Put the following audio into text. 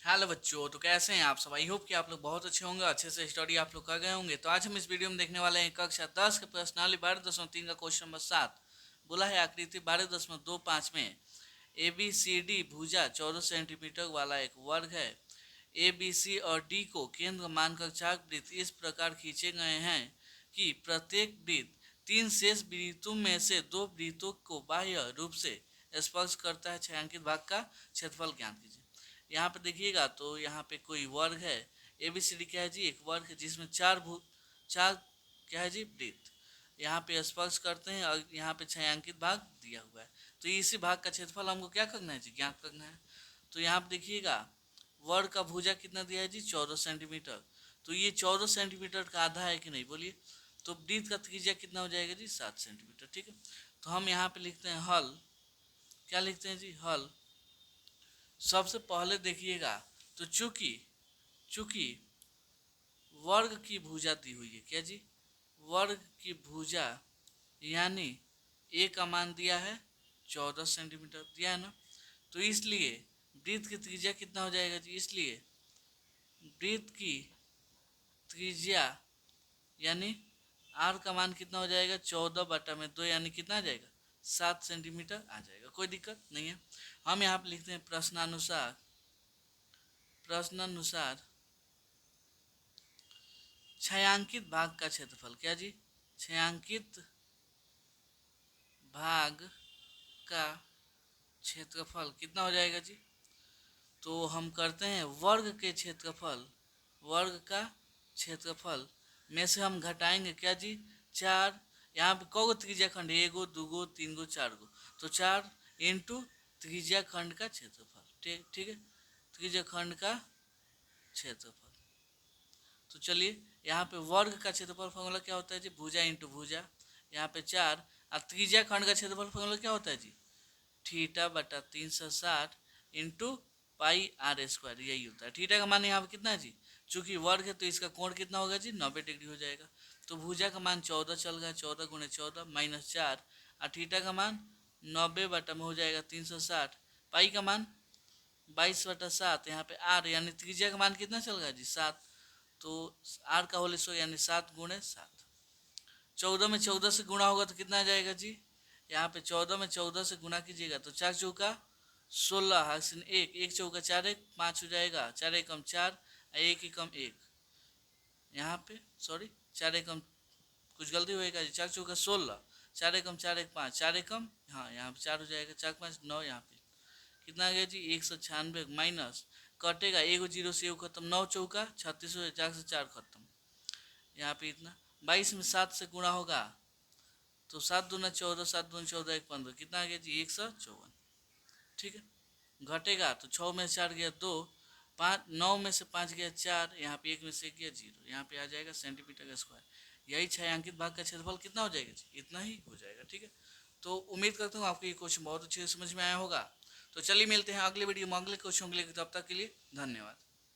Hello बच्चों, तो कैसे हैं आप सब। आई होप कि आप लोग बहुत अच्छे होंगे, अच्छे से स्टडी आप लोग कर गए होंगे। तो आज हम इस वीडियो में देखने वाले हैं कक्षा 10 के प्रश्नावली 12.3 का क्वेश्चन नंबर 7। बोला है आकृति 12.25 में ए बी सी डी भुजा 14 सेंटीमीटर वाला एक वर्ग है। ए बी सी और डी को केंद्र मानकर चार वृत्त इस प्रकार खींचे गए हैं कि प्रत्येक वृत्त तीन शेष वृत्तों में से दो वृत्तों को बाह्य रूप से स्पर्श करता है। छायांकित भाग का क्षेत्रफल ज्ञात कीजिए। यहाँ पे देखिएगा तो यहाँ पे कोई वर्ग है। ए बी सी डी क्या है जी, एक वर्ग है जिसमें चार क्या है जी, वृत्त यहाँ पे स्पर्श करते हैं और यहाँ पे छायांकित भाग दिया हुआ है। तो इसी भाग का क्षेत्रफल हमको क्या करना है जी, ज्ञात करना है। तो यहाँ पे देखिएगा वर्ग का भुजा कितना दिया है जी, 14 सेंटीमीटर। तो ये 14 सेंटीमीटर का आधा है कि नहीं, बोलिए। तो वृत्त का त्रिज्या कितना हो जाएगा जी, 7 सेंटीमीटर। ठीक है, तो हम यहाँ पे लिखते हैं हल। क्या लिखते हैं जी, हल। सबसे पहले देखिएगा तो चूंकि चूंकि वर्ग की भुजा दी हुई है, क्या जी, वर्ग की भुजा यानी ए का मान दिया है 14 सेंटीमीटर दिया है ना। तो इसलिए वृत्त की त्रिज्या कितना हो जाएगा जी, इसलिए वृत्त की त्रिज्या यानी आर का मान कितना हो जाएगा, 14/2 यानी कितना आ जाएगा, 7 सेंटीमीटर आ जाएगा। कोई दिक्कत नहीं है। हम यहाँ पे लिखते हैं प्रश्नानुसार छायांकित भाग का क्षेत्रफल। क्या जी, छायांकित भाग का क्षेत्रफल कितना हो जाएगा जी। तो हम करते हैं वर्ग के क्षेत्रफल, वर्ग का क्षेत्रफल में से हम घटाएंगे क्या जी, 4। यहाँ पे कौ त्रिज्या खंड, एगो दूगो तीन गो चार गो, तो 4 इंटू त्रिज्या खंड का क्षेत्रफल। ठीक है, त्रिज्या खंड का क्षेत्रफल। तो चलिए यहाँ पे वर्ग का क्षेत्रफल फॉर्मूला क्या होता है जी, भुजा इंटू भुजा। यहाँ पे 4 और त्रिज्या खंड का क्षेत्रफल फॉर्मूला क्या होता है जी, θ/360 इंटू पाई आर स्क्वायर, यही होता है। थीटा का मान यहाँ पे कितना है जी, चूंकि वर्ग है तो इसका कोण कितना होगा जी, 90 डिग्री हो जाएगा। तो भुजा का मान 14 चल गया, 14 गुणे 14 -4, और थीटा का मान 90 में हो जाएगा 360। पाई का मान 22/7। यहाँ पे आर यानी त्रिज्या का मान कितना चल गया जी, 7। तो आर का होल स्क्वायर यानी 7 गुणे 7। 14 में 14 से गुणा होगा तो कितना आ जाएगा जी, यहाँ पे 14 में 14 से गुणा कीजिएगा तो 4 चौका 16, हासिल 1, 1 चौका 4 1 5 हो जाएगा, 4 एकम 4, 1 एकम 1। यहाँ पे सॉरी 4 एकम कुछ गलती होएगा जी, 4 चौका 16, 4 एकम 4 1 5, 4 एकम हाँ यहाँ पे 4 हो जाएगा, 4 5 9। यहाँ पे कितना आ गया जी, 196 माइनस कटेगा, एगो जीरो से एगो खत्म, 9 चौका 36 हो, 4 से 4 खत्म। यहाँ पे इतना 22 में 7 से गुणा होगा तो 7 दूना 14, 7 दूना 14 1 15, कितना आ गया जी, 154। ठीक है, घटेगा तो 6 में 4 गया 2, 5 9 में से 5 गया 4, यहाँ पे 1 में से गया 0, यहाँ पे आ जाएगा सेंटीमीटर का स्क्वायर। यही छायांकित भाग का क्षेत्रफल कितना हो जाएगा जी, इतना ही हो जाएगा। ठीक है, तो उम्मीद करता हूँ आपको ये क्वेश्चन बहुत अच्छे से समझ में आया होगा। तो चलिए मिलते हैं अगले वीडियो में अगले क्वेश्चन के लिए, तब तक के लिए धन्यवाद।